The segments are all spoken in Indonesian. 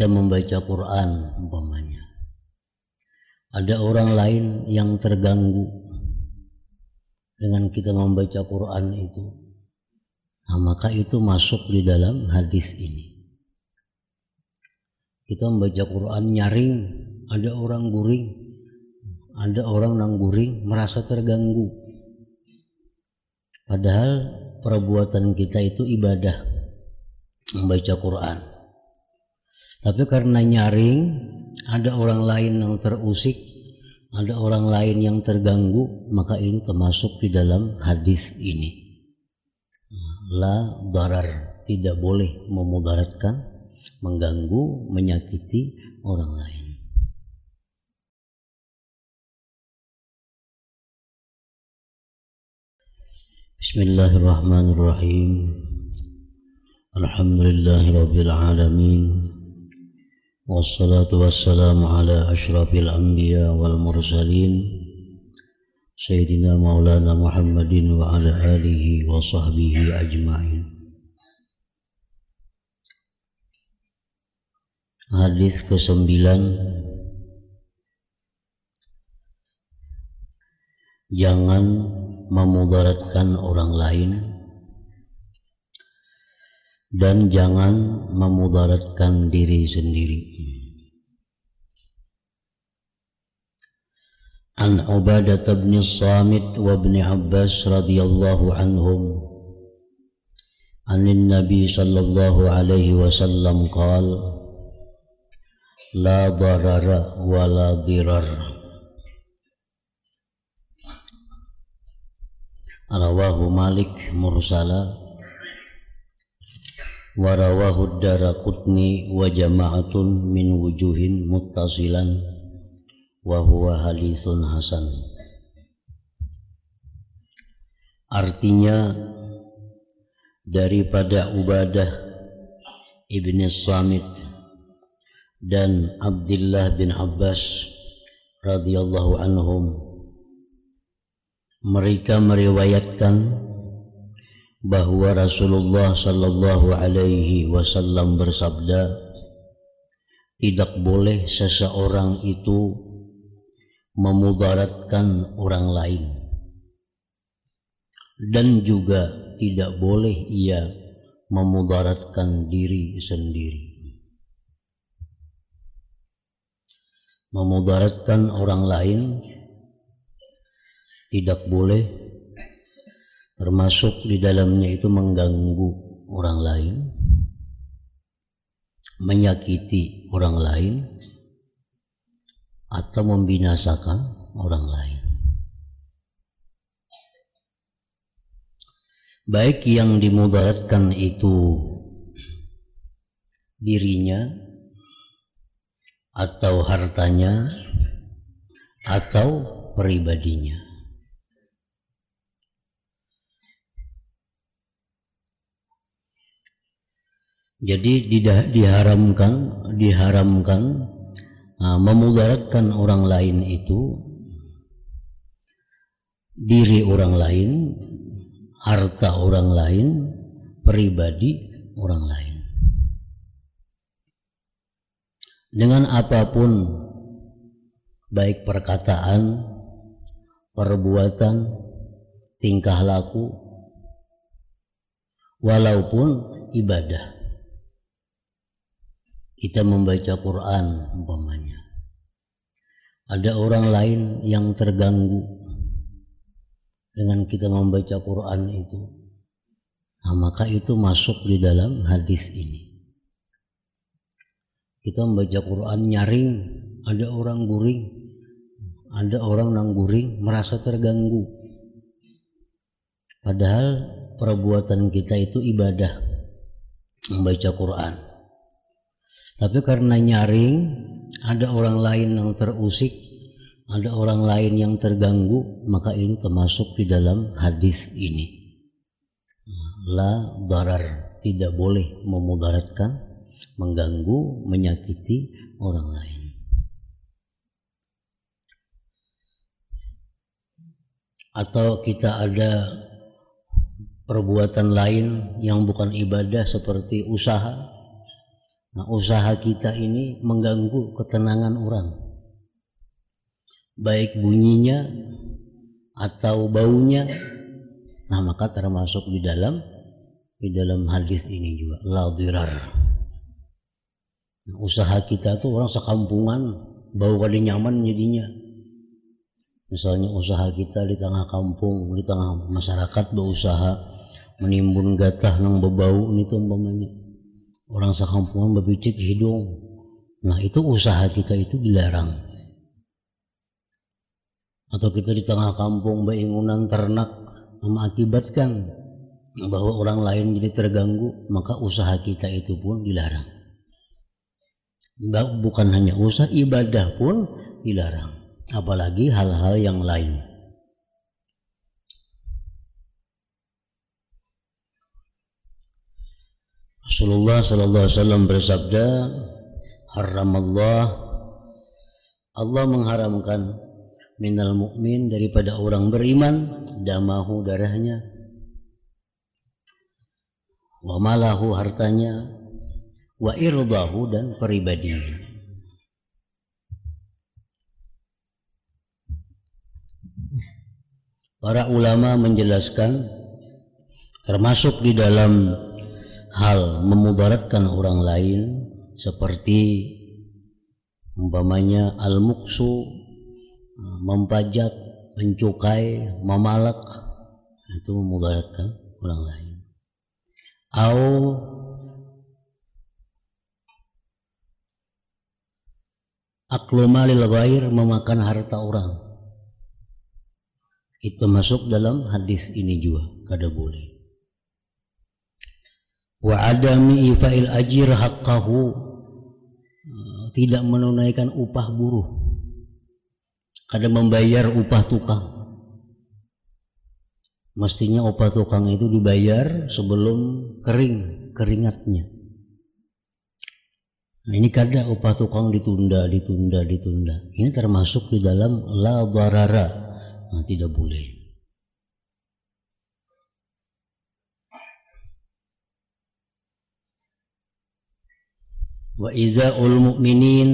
kita membaca Quran umpamanya, ada orang lain yang terganggu dengan kita membaca Quran itu, nah maka itu masuk di dalam hadis ini. Kita membaca Quran nyaring, ada orang guring, ada orang nang guring merasa terganggu, padahal perbuatan kita itu ibadah membaca Quran. Tapi karena nyaring, ada orang lain yang terusik, ada orang lain yang terganggu, maka ini termasuk di dalam hadis ini. La darar, tidak boleh memudaratkan, mengganggu, menyakiti orang lain. Bismillahirrahmanirrahim. Alhamdulillahirabbil alamin. Wassalatu wassalamu ala asyrafil anbiya wal mursalin Sayyidina Maulana Muhammadin wa ala alihi wa sahbihi ajma'in. Hadis ke-9. Jangan memudaratkan orang lain dan jangan memudaratkan diri sendiri. An Ubadah bin Samit wa Ibn Abbas radhiyallahu anhum anin Nabi sallallahu alaihi wasallam qala la darara wa la dirar. Rawahu Malik mursala wa rawahu Daraqutni wa jama'atun min wujuhin muttasilan wa huwa haditsun hasan. Artinya, daripada Ubadah ibn Samit dan Abdullah bin Abbas radhiyallahu anhum, mereka meriwayatkan bahwa Rasulullah sallallahu alaihi wasallam bersabda, tidak boleh seseorang itu memudaratkan orang lain, dan juga tidak boleh ia memudaratkan diri sendiri. Memudaratkan orang lain tidak boleh, termasuk di dalamnya itu mengganggu orang lain, menyakiti orang lain, atau membinasakan orang lain. Baik yang dimudaratkan itu dirinya, atau hartanya, atau pribadinya. Jadi diharamkan memudaratkan orang lain itu diri orang lain, harta orang lain, pribadi orang lain. Dengan apapun, baik perkataan, perbuatan, tingkah laku, walaupun ibadah. Kita membaca Quran umpamanya, ada orang lain yang terganggu dengan kita membaca Quran itu, nah maka itu masuk di dalam hadis ini. Kita membaca Quran nyaring, ada orang guring, ada orang nang guring merasa terganggu, padahal perbuatan kita itu ibadah membaca Quran. Tapi karena nyaring, ada orang lain yang terusik, ada orang lain yang terganggu, maka ini termasuk di dalam hadis ini. La darar, tidak boleh memudaratkan, mengganggu, menyakiti orang lain. Atau kita ada perbuatan lain yang bukan ibadah seperti usaha, Nah, usaha kita ini mengganggu ketenangan orang, baik bunyinya atau baunya. Nah, maka termasuk di dalam hadis ini juga la dirar. Nah, usaha kita tuh orang sekampungan bau kada nyaman jadinya. Misalnya usaha kita di tengah kampung, di tengah masyarakat berusaha menimbun gatah nang bebau itu umpamanya. Orang sekampungan bebicik hidung. Nah, itu usaha kita itu dilarang. Atau kita di tengah kampung beingunan ternak mengakibatkan bahwa orang lain jadi terganggu, maka usaha kita itu pun dilarang. Bukan hanya usaha, ibadah pun dilarang, apalagi hal-hal yang lain. Rasulullah sallallahu alaihi wasallam bersabda, haramallah, Allah mengharamkan minal mu'min, daripada orang beriman, damahu, darahnya, wa malahu, hartanya, wa irdahu, dan pribadinya. Para ulama menjelaskan termasuk di dalam hal memudaratkan orang lain seperti umpamanya al-muksu, mempajak, mencukai, memalak, itu memudaratkan orang lain. Au aklu malil ghair, memakan harta orang, itu masuk dalam hadis ini juga, kada boleh. Wa adami ifa'il ajir haqqahu, tidak menunaikan upah buruh, kada membayar upah tukang. Mestinya upah tukang itu dibayar sebelum kering keringatnya. Nah, ini kada upah tukang ditunda. Ini termasuk di dalam la darara. Nah, tidak boleh. Wa iza'ul mu'minin,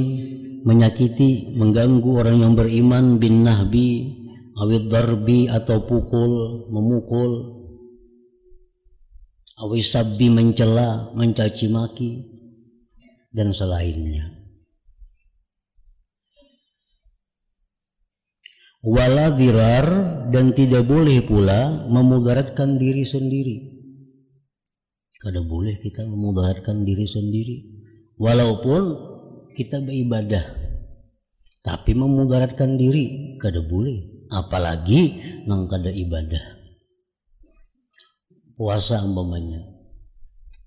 menyakiti, mengganggu orang yang beriman, bin nahbi awid darbi, atau pukul, memukul, awis sabbi, mencela, mencaci maki, dan selainnya. Wala dirar, dan tidak boleh pula memudaratkan diri sendiri. Kada boleh kita memudaratkan diri sendiri, walaupun kita beribadah, tapi memudaratkan diri kada boleh, apalagi nang kada ibadah. Puasa umpamanya,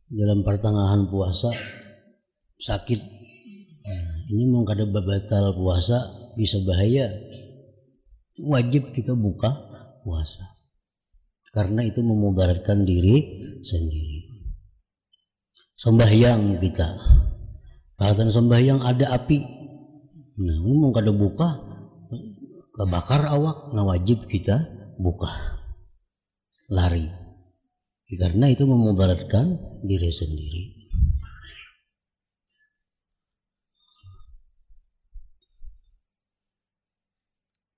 dalam pertengahan puasa sakit, ini mau kada batal puasa, bisa bahaya, wajib kita buka puasa karena itu memudaratkan diri sendiri. Sembahyang kita, perhatian sembahyang ada api, nah mau kada buka, kebakar awak, nah wajib kita buka, lari, karena itu memudaratkan diri sendiri.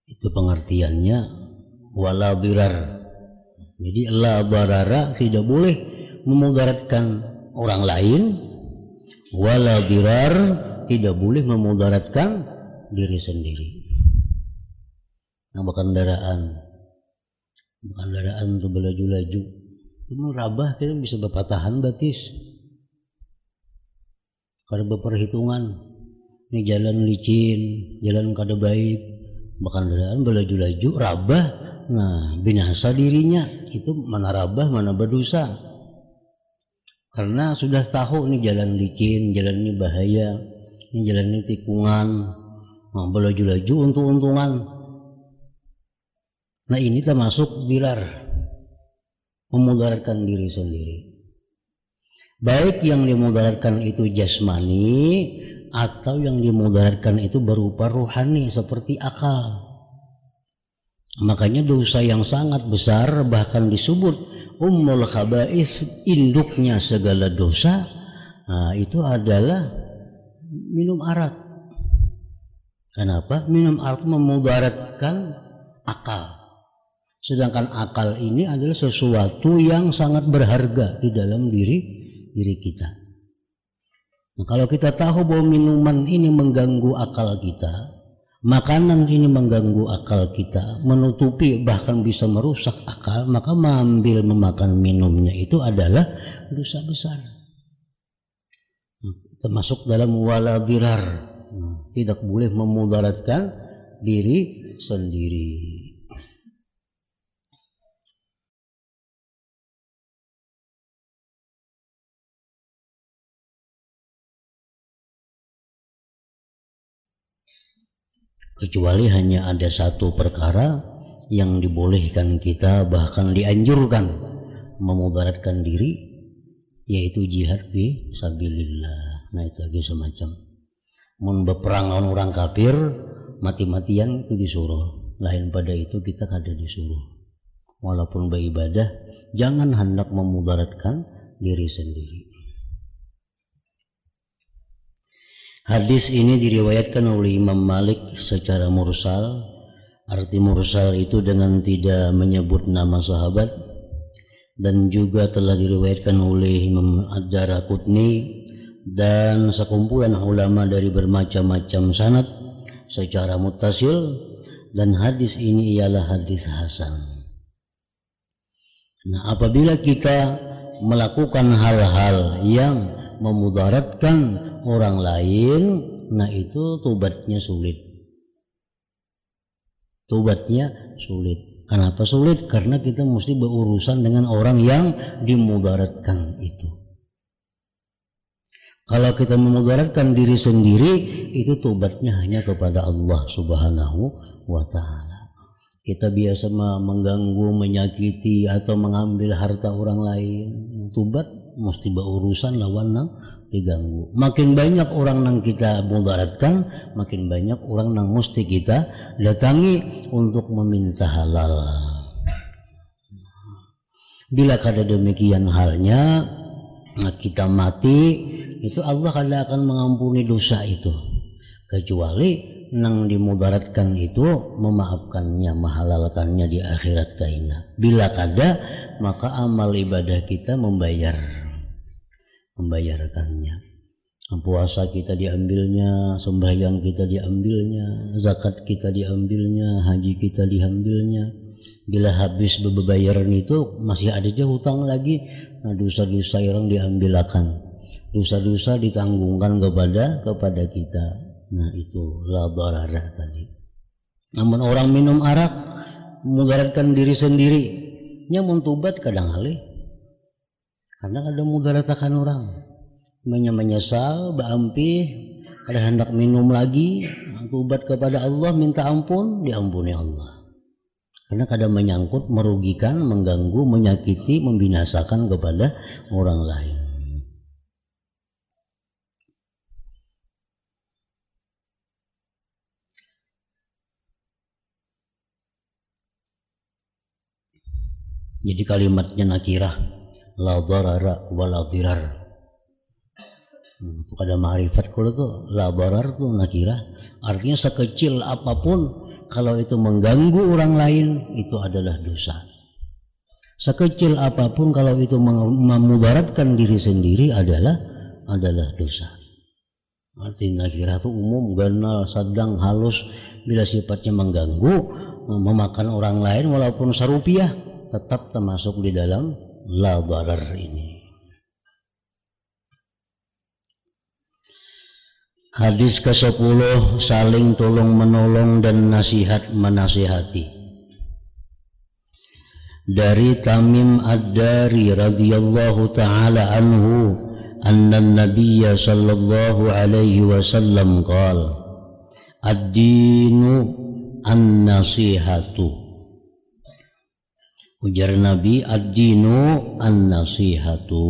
Itu pengertiannya wala dirar. Jadi la darara, tidak boleh memudaratkan orang lain, wala dirar, tidak boleh memudaratkan diri sendiri. Nah, kendaraan itu belaju-laju, itu merabah, kita bisa berpatahan batis. Karena berperhitungan, ini jalan licin, jalan kada baik, kendaraan belaju-laju, rabah, nah binasa dirinya. Itu mana rabah, mana berdosa. Karena sudah tahu ini jalan licin, jalan ini bahaya, ini jalan ini tikungan, nah belaju-laju untung-untungan. Nah ini termasuk dirar, memudaratkan diri sendiri. Baik yang dimudaratkan itu jasmani, atau yang dimudaratkan itu berupa rohani seperti akal. Makanya dosa yang sangat besar, bahkan disebut ummul khaba'is, induknya segala dosa, Nah, itu adalah minum arak. Kenapa? Minum arak memudaratkan akal. Sedangkan akal ini adalah sesuatu yang sangat berharga di dalam diri kita. Nah, kalau kita tahu bahwa minuman ini mengganggu akal kita, makanan ini mengganggu akal kita, menutupi bahkan bisa merusak akal, maka memakan minumnya itu adalah dosa besar. Termasuk dalam wala dirar, tidak boleh memudaratkan diri sendiri. Kecuali hanya ada satu perkara yang dibolehkan kita, bahkan dianjurkan memudaratkan diri, yaitu jihad fi sabilillah. Nah, itu lagi semacam mun berperang lawan orang kafir, mati-matian itu disuruh. Lain pada itu kita kada disuruh. Walaupun beribadah, jangan hendak memudaratkan diri sendiri. Hadis ini diriwayatkan oleh Imam Malik secara mursal. Arti mursal itu dengan tidak menyebut nama sahabat, dan juga telah diriwayatkan oleh Imam Ad-Daraqutni dan sekumpulan ulama dari bermacam-macam sanad secara muttasil, dan hadis ini ialah hadis hasan. Nah, apabila kita melakukan hal-hal yang memudaratkan orang lain, nah itu tobatnya sulit. Kenapa sulit? Karena kita mesti berurusan dengan orang yang dimudaratkan itu. Kalau kita memudaratkan diri sendiri, itu tobatnya hanya kepada Allah Subhanahu wa Ta'ala. Kita biasa mengganggu, menyakiti atau mengambil harta orang lain, tobat mesti berurusan lawan nang diganggu. Makin banyak orang nang kita mudaratkan, makin banyak orang nang mesti kita datangi untuk meminta halal. Bila kada demikian halnya, kita mati, itu Allah kada akan mengampuni dosa itu, kecuali nang dimudaratkan itu memaafkannya, menghalalkannya di akhirat kaina. Bila kada, maka amal ibadah kita membayarkannya. Puasa kita diambilnya, sembahyang kita diambilnya, zakat kita diambilnya, haji kita diambilnya. Bila habis bebayaran itu masih ada aja hutang lagi. Nah, dosa-dosa orang diambilkan, dosa-dosa ditanggungkan kepada kita. Nah, itu la darara tadi. Namun orang minum arak mudaratkan diri sendiri, nya mun tobat kadang alih. Karena ada mudaratakan orang, menyesal, baampih, kada hendak minum lagi, tobat kepada Allah, minta ampun, diampuni Allah. Karena kada menyangkut, merugikan, mengganggu, menyakiti, membinasakan kepada orang lain. Jadi kalimatnya nakirah, la darara wa la dirar. Pada ma'rifat kalau tuh la darar tuh nakirah, artinya sekecil apapun kalau itu mengganggu orang lain itu adalah dosa. Sekecil apapun kalau itu memudaratkan diri sendiri adalah dosa. Artinya nakirah itu umum, ganal, sedang, halus. Bila sifatnya mengganggu, memakan orang lain walaupun sarupiah, tetap termasuk di dalam la darar ini. Hadis ke-10, saling tolong menolong dan nasihat menasihati. Dari Tamim Ad-Dari radhiyallahu taala anhu, anna an-nabiy sallallahu alaihi wasallam qala, ad-dinu an-nasihatu. Ujar Nabi, ad-dinu an-nasihatu.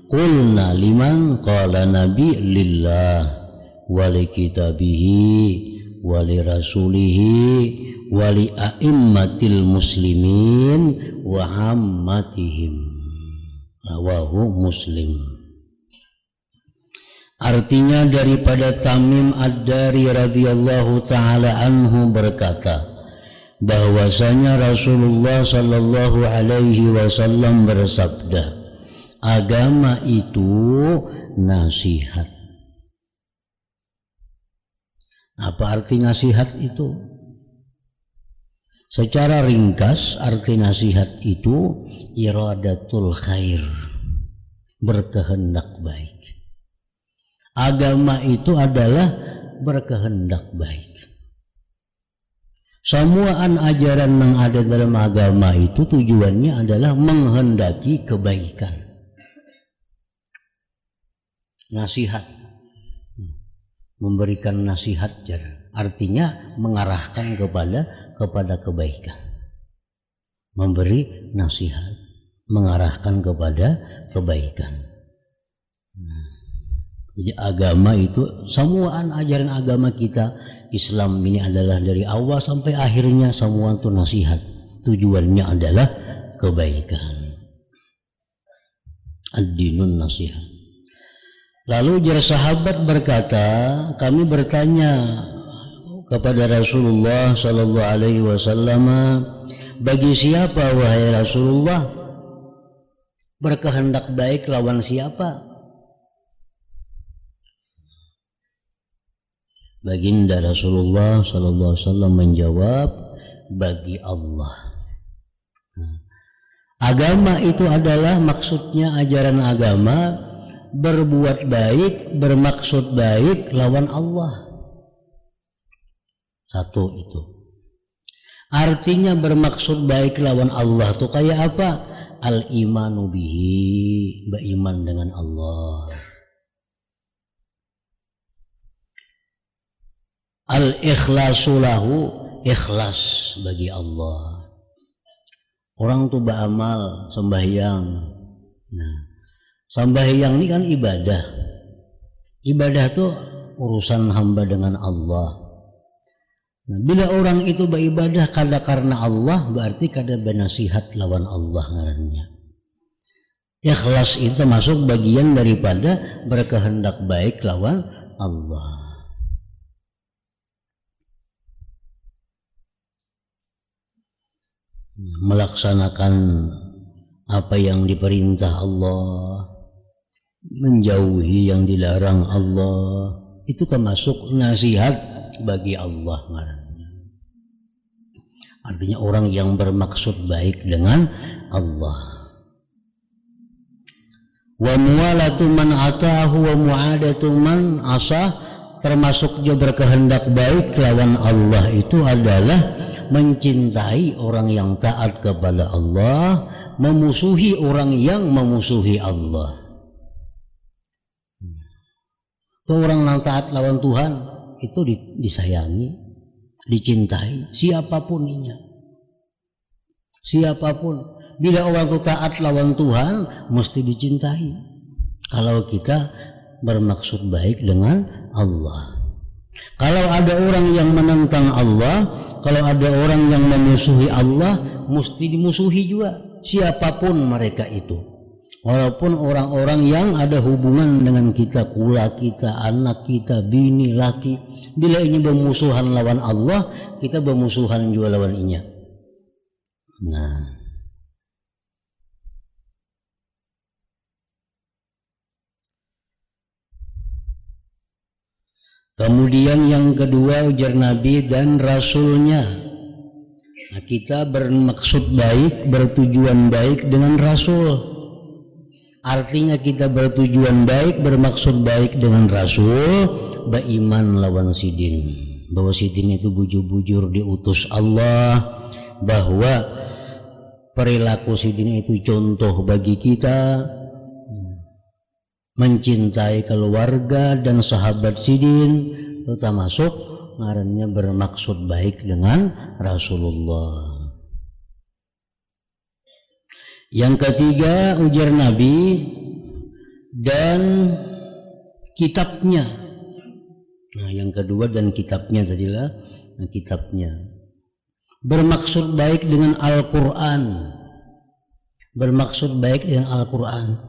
Qulna liman? Qala Nabi, lillah wa li kitabihi wa li rasulihi wa li a'immatil muslimin wa ammatihim. Rawahu Muslim. Artinya daripada Tamim Ad-Dari radhiyallahu taala anhu berkata bahwasanya Rasulullah sallallahu alaihi wasallam bersabda, agama itu nasihat. Apa arti nasihat itu? Secara ringkas arti nasihat itu iradatul khair, berkehendak baik. Agama itu adalah berkehendak baik. Semuaan ajaran yang ada dalam agama itu tujuannya adalah menghendaki kebaikan. Nasihat, memberikan nasihat, artinya mengarahkan kepada kebaikan. Memberi nasihat, mengarahkan kepada kebaikan. Jadi agama itu, semuaan ajaran agama kita Islam ini adalah dari awal sampai akhirnya semua itu nasihat. Tujuannya adalah kebaikan. Ad-dinun nasihat. Lalu sahabat berkata, kami bertanya kepada Rasulullah sallallahu alaihi wasallam, bagi siapa wahai Rasulullah? Berkehendak baik lawan siapa? Baginda Rasulullah sallallahu alaihi wasallam menjawab, bagi Allah. Agama itu adalah, maksudnya ajaran agama berbuat baik, bermaksud baik lawan Allah. Satu itu. Artinya bermaksud baik lawan Allah itu kayak apa? Al-imanu bihi, beriman dengan Allah. Al-ikhlasu lahu, ikhlas bagi Allah. Orang tuh beramal, sembahyang. Nah, sembahyang ini kan ibadah. Ibadah tuh urusan hamba dengan Allah. Nah, bila orang itu beribadah karena Allah, berarti kada bernasihat lawan Allah ngarannya. Ikhlas itu masuk bagian daripada berkehendak baik lawan Allah. Melaksanakan apa yang diperintah Allah, menjauhi yang dilarang Allah, itu termasuk nasihat bagi Allah. Artinya orang yang bermaksud baik dengan Allah. Wa muwalatu man atahu wa mu'adatu man asah, termasuk juga berkehendak baik lawan Allah itu adalah mencintai orang yang taat kepada Allah, memusuhi orang yang memusuhi Allah. Orang yang taat lawan Tuhan itu disayangi, dicintai, siapapun inya. Siapapun. Bila orang itu taat lawan Tuhan, mesti dicintai. Kalau kita bermaksud baik dengan Allah. Kalau ada orang yang menentang Allah, kalau ada orang yang memusuhi Allah, mesti dimusuhi juga, siapapun mereka itu. Walaupun orang-orang yang ada hubungan dengan kita, kula kita, anak kita, bini, laki, bila ini bermusuhan lawan Allah, kita bermusuhan juga lawan inya. Nah, kemudian yang kedua, ujar Nabi dan Rasulnya. Nah, kita bermaksud baik, bertujuan baik dengan Rasul. Artinya kita bertujuan baik, bermaksud baik dengan Rasul, beriman lawan sidin. Bahwa sidin itu bujur-bujur diutus Allah, bahwa perilaku sidin itu contoh bagi kita, mencintai keluarga dan sahabat sidin, termasuk ngarannya bermaksud baik dengan Rasulullah. Yang ketiga, ujar Nabi, dan kitabnya. Nah, yang kedua dan kitabnya tadilah, nah, kitabnya. Bermaksud baik dengan Al-Quran. Bermaksud baik dengan Al-Quran.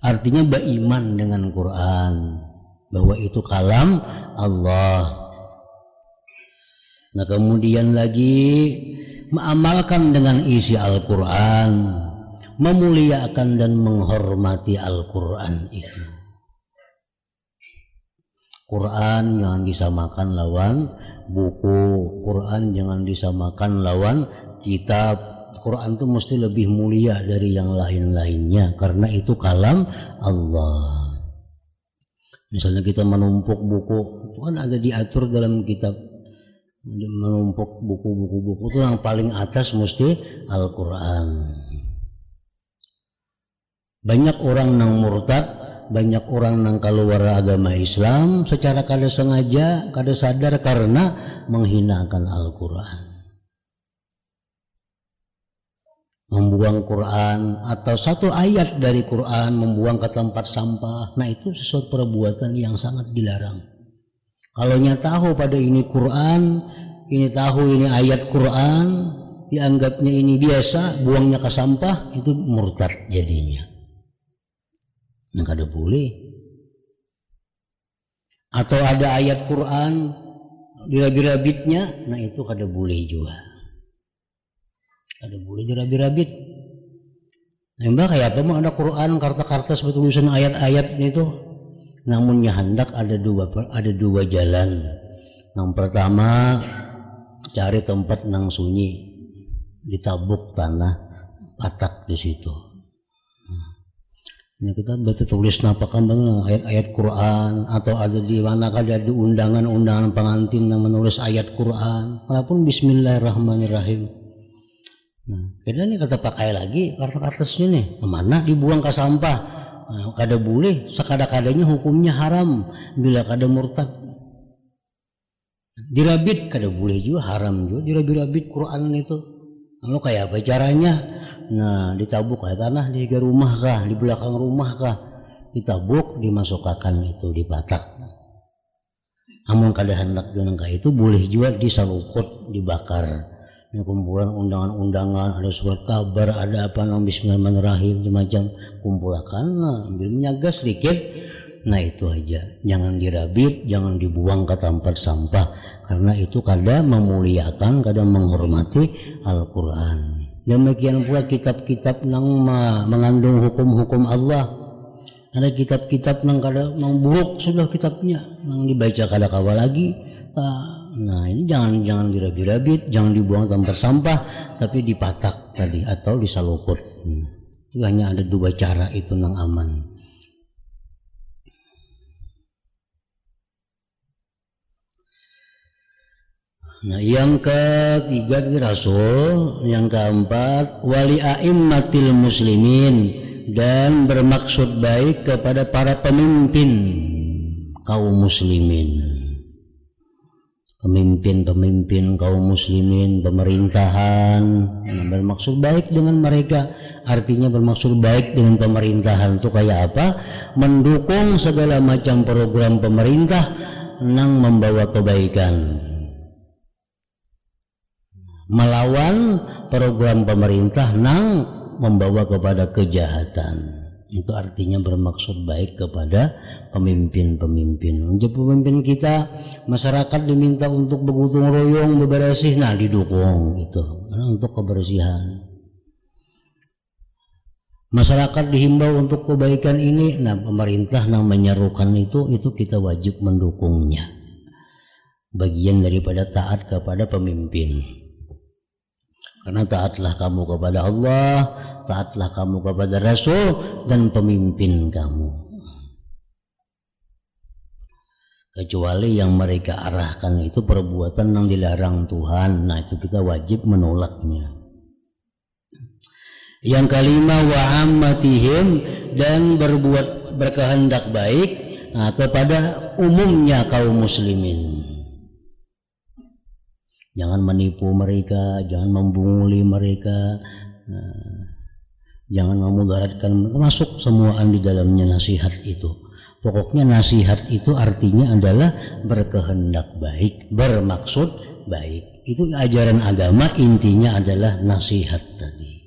Artinya beriman dengan Quran. bahwa itu kalam Allah. Nah kemudian lagi mengamalkan dengan isi Al-Quran, memuliakan dan menghormati Al-Quran itu. Quran jangan disamakan lawan buku, Quran jangan disamakan lawan kitab. Quran itu mesti lebih mulia dari yang lain-lainnya karena itu kalam Allah. Misalnya kita menumpuk buku, itu kan ada diatur dalam kitab. Menumpuk buku-buku itu yang paling atas mesti Al-Quran. Banyak orang nang murtad, banyak orang nang keluar agama Islam secara kada sengaja, kada sadar karena menghinakan Al-Quran. Membuang Quran atau satu ayat dari Quran membuang ke tempat sampah, nah itu sesuatu perbuatan yang sangat dilarang. Kalau tahu pada ini Quran, ini tahu ini ayat Quran, dianggapnya ini biasa, buangnya ke sampah, itu murtad jadinya. Nah kada boleh. Atau ada ayat Quran dirabit-rabitnya, nah itu kada boleh juga. Kada boleh dirabit-rabit. Nah, kayak apa mah ada Quran karta-karta seperti tulisan ayat-ayat itu. Namun hendak ada dua jalan. Yang pertama cari tempat nang sunyi, ditabuk tanah, patak di situ. Ini kita baca tulis napakan ayat-ayat Quran atau ada di mana ada di undangan pengantin yang menulis ayat Quran, walaupun Bismillahirrahmanirrahim. Nah, kita ini kata pakai lagi kartu-kartusnya nih, mana dibuang ke sampah. Nah, kada boleh, sekada-kadanya hukumnya haram bila kada murtad. Dirabit kada boleh juga, haram juga dirabit-rabit Quran itu. Lalu kayak apa caranya? Nah, ditabuk kayak tanah di rumah kah, di belakang rumah kah, ditabuk, dimasukkan itu dipatak. Namun kada hendak dengan kayak itu boleh juga disalukut, dibakar. Ini kumpulan undangan-undangan, ada surat kabar, ada apa nang Bismillahirrahmanirrahim, macam kumpulkan, nah, ambil menyaga sedikit. Nah itu aja, jangan dirabit, jangan dibuang ke tempat sampah, karena itu kada memuliakan, kada menghormati Al-Quran. Demikian pula kitab-kitab yang mengandung hukum-hukum Allah. Ada kitab-kitab yang kada buruk sudah kitabnya, yang dibaca kada kawal lagi. Nah ini jangan dirabit-rabit, jangan dibuang tempat sampah, tapi dipatak tadi atau disalukut. Itu hanya ada dua cara itu nang aman. Nah yang ketiga itu Rasul, yang keempat wali a'immatil muslimin, dan bermaksud baik kepada para pemimpin kaum muslimin. Pemimpin kaum muslimin, pemerintahan, bermaksud baik dengan mereka. Artinya bermaksud baik dengan pemerintahan itu kayak apa? Mendukung segala macam program pemerintah yang membawa kebaikan, melawan program pemerintah yang membawa kepada kejahatan. Itu artinya bermaksud baik kepada pemimpin-pemimpin. Untuk pemimpin kita, masyarakat diminta untuk bergotong royong, bebersih, nah didukung itu untuk kebersihan. Masyarakat dihimbau untuk kebaikan ini, nah pemerintah yang menyerukan itu kita wajib mendukungnya. Bagian daripada taat kepada pemimpin. Karena taatlah kamu kepada Allah, taatlah kamu kepada Rasul dan pemimpin kamu. Kecuali yang mereka arahkan itu perbuatan yang dilarang Tuhan, nah itu kita wajib menolaknya. Yang kelima wa ammatihim, dan berkehendak baik kepada umumnya kaum muslimin. Jangan menipu mereka, jangan membunguli mereka, jangan memudaratkan, masuk semuaan di dalamnya nasihat itu. Pokoknya nasihat itu artinya adalah berkehendak baik, bermaksud baik. Itu ajaran agama, intinya adalah nasihat tadi.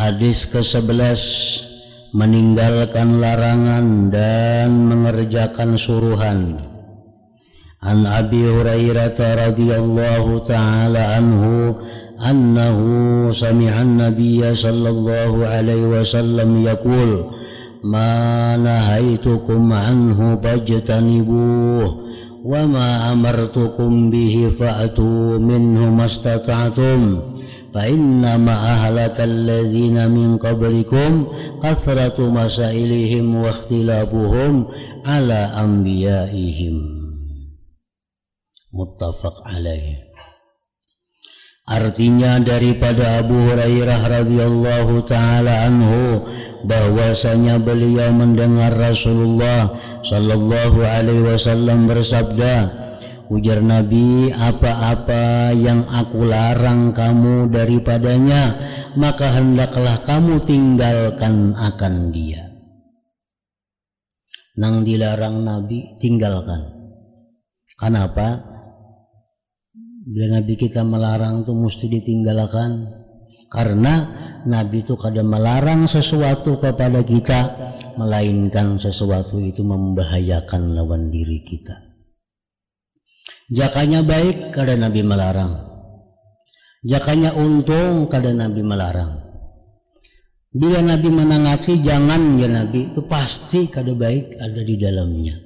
Hadis ke-11, meninggalkan larangan dan mengerjakan suruhan. An Abi Hurairah radhiyallahu ta'ala anhu annahu sami'a an-nabiyya sallallahu alaihi wasallam yaqul ma nahaitukum anhu fajtanibuh wa ma amartukum bihi fa'tu minhu mastata'tum fa inna ma ahlakal ladzina min qablikum kathratu masailihim wa ikhtilafuhum ala anbiya'ihim. Muttafaq alaih. Artinya daripada Abu Hurairah radhiyallahu ta'ala anhu bahwasanya beliau mendengar Rasulullah sallallahu alaihi wasallam bersabda, ujar Nabi, apa-apa yang aku larang kamu daripadanya maka hendaklah kamu tinggalkan akan dia. Nang dilarang Nabi tinggalkan. Kenapa? Bila Nabi kita melarang itu mesti ditinggalkan, karena Nabi itu kadang melarang sesuatu kepada kita melainkan sesuatu itu membahayakan lawan diri kita. Jakanya baik kadang Nabi melarang, jakanya untung kadang Nabi melarang. Bila Nabi menangati jangan ya Nabi, itu pasti kadang baik ada di dalamnya.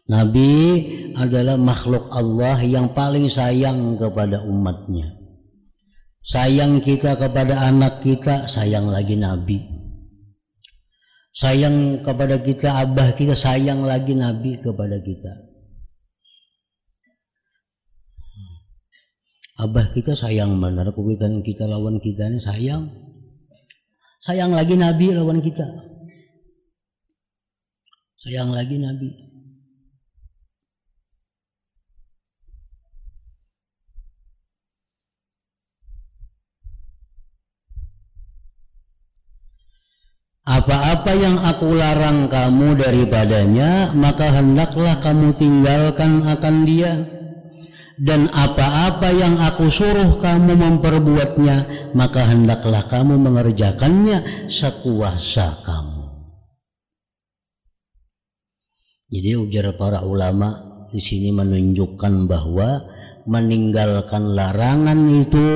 Nabi adalah makhluk Allah yang paling sayang kepada umatnya. Sayang kita kepada anak kita, sayang lagi Nabi. Sayang kepada kita abah kita, sayang lagi Nabi kepada kita. Abah kita sayang benar, kebutuhan kita lawan kita ini sayang. Sayang lagi Nabi lawan kita. Sayang lagi Nabi. Apa-apa yang aku larang kamu daripadanya maka hendaklah kamu tinggalkan akan dia, dan apa-apa yang aku suruh kamu memperbuatnya maka hendaklah kamu mengerjakannya sekuasa kamu. Jadi ujar para ulama di sini menunjukkan bahwa meninggalkan larangan itu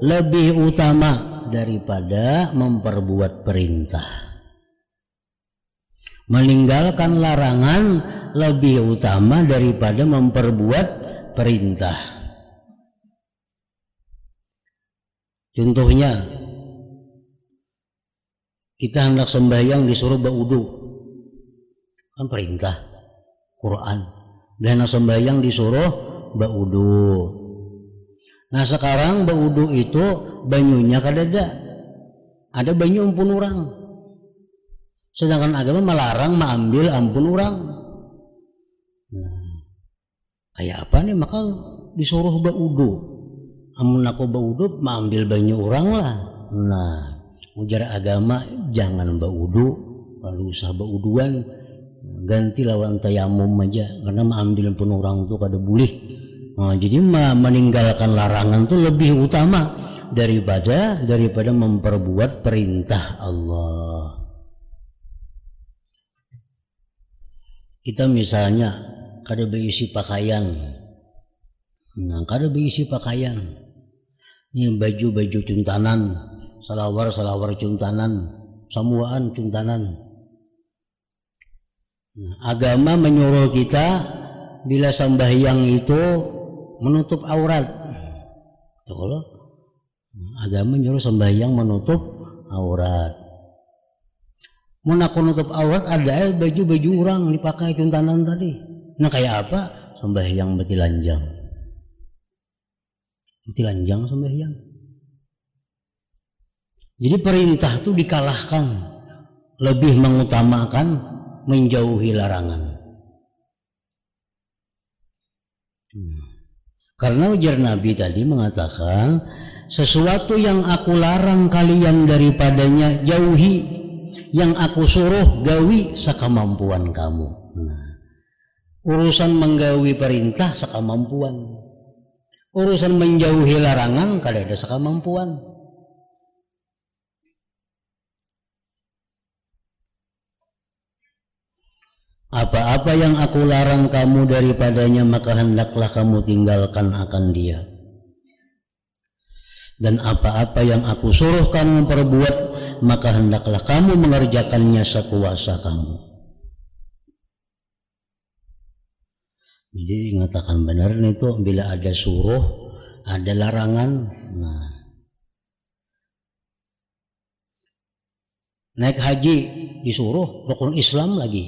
lebih utama daripada memperbuat perintah. Meninggalkan larangan lebih utama daripada memperbuat perintah. Contohnya, kita hendak sembahyang disuruh berwudu, kan perintah Quran. Dan hendak sembahyang disuruh berwudu. Nah sekarang berwudu itu banyunya kadada, ada banyu ampun orang. Sedangkan agama melarang mengambil ampun orang. Nah, kayak apa nih? Maka disuruh berwudu. Amun aku berwudu mengambil banyu orang lah. Nah, ujar agama jangan berwudu. Kalau usah berwuduan ganti lawan tayamum aja, karena mengambil ampun orang itu kada boleh. Nah, jadi meninggalkan larangan itu lebih utama daripada memperbuat perintah Allah. Kita misalnya kada berisi pakaian, nah kada berisi pakaian, ini baju cuntanan, salawar cuntanan, samuaan cuntanan. Nah, agama menyuruh kita bila sembahyang itu menutup aurat. Kalau agama menyuruh sembahyang menutup aurat. Mun aku nutup aurat ada baju orang dipakai cuntanan tadi. Nah kayak apa? Sembahyang betilanjang. Betilanjang sembahyang. Jadi perintah itu dikalahkan, lebih mengutamakan menjauhi larangan. Karena ujar Nabi tadi mengatakan, sesuatu yang aku larang kalian daripadanya jauhi, yang aku suruh gawi sakamampuan kamu. Nah, urusan menggawi perintah sakamampuan, Urusan menjauhi larangan kada ada sakamampuan. Apa-apa yang aku larang kamu daripadanya, maka hendaklah kamu tinggalkan akan dia. Dan apa-apa yang aku suruh kamu perbuat, maka hendaklah kamu mengerjakannya sekuasa kamu. Jadi mengatakan benar itu bila ada suruh, ada larangan. Nah, naik haji disuruh, rukun Islam lagi.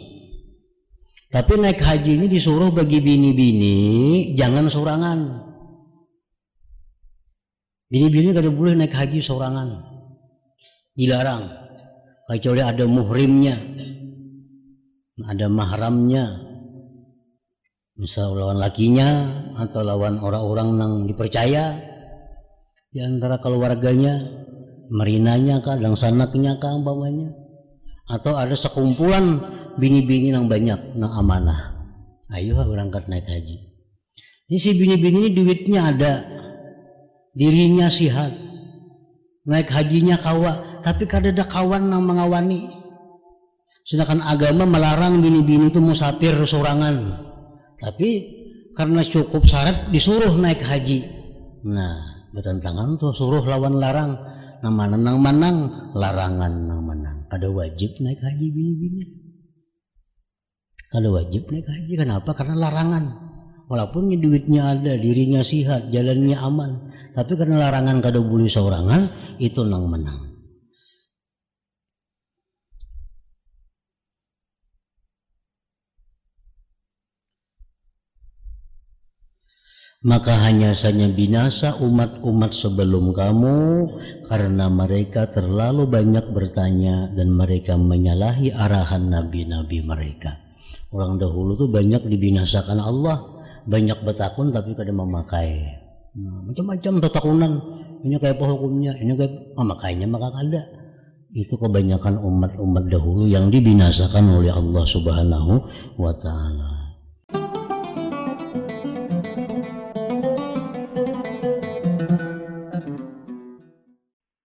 Tapi naik haji ini disuruh bagi bini-bini jangan sorangan. Bini-bini kada boleh naik haji sorangan, dilarang. Kecuali ada muhrimnya, ada mahramnya, misal lawan lakinya atau lawan orang-orang yang dipercaya di antara keluarganya, merinanya kah, dan sanaknya kah umpamanya, atau ada sekumpulan bini-bini yang banyak yang amanah. Ayo berangkat naik haji. Ini si bini-bini ini duitnya ada, dirinya sihat, naik hajinya kawa, tapi kada ada kawan yang mengawani. Sedangkan agama melarang bini-bini itu musafir sorangan. Tapi karena cukup syarat disuruh naik haji. Nah, bertentangan tuh suruh lawan larang. Nang manang larangan nang menang. Kada wajib naik haji bini-bini. Kada wajib naik haji. Kenapa? Karena larangan. Walaupun duitnya ada, dirinya sihat, jalannya aman, tapi karena larangan kada boleh sorangan, itu nang menang. Maka hanya saja binasa umat-umat sebelum kamu karena mereka terlalu banyak bertanya dan mereka menyalahi arahan nabi-nabi mereka. Orang dahulu tuh banyak dibinasakan Allah, banyak bertakun tapi kada memakai. Macam-macam bertakunan, ini kayak apa hukumnya, ini kayak makanya maka kada. Itu kebanyakan umat-umat dahulu yang dibinasakan oleh Allah Subhanahu wa Ta'ala.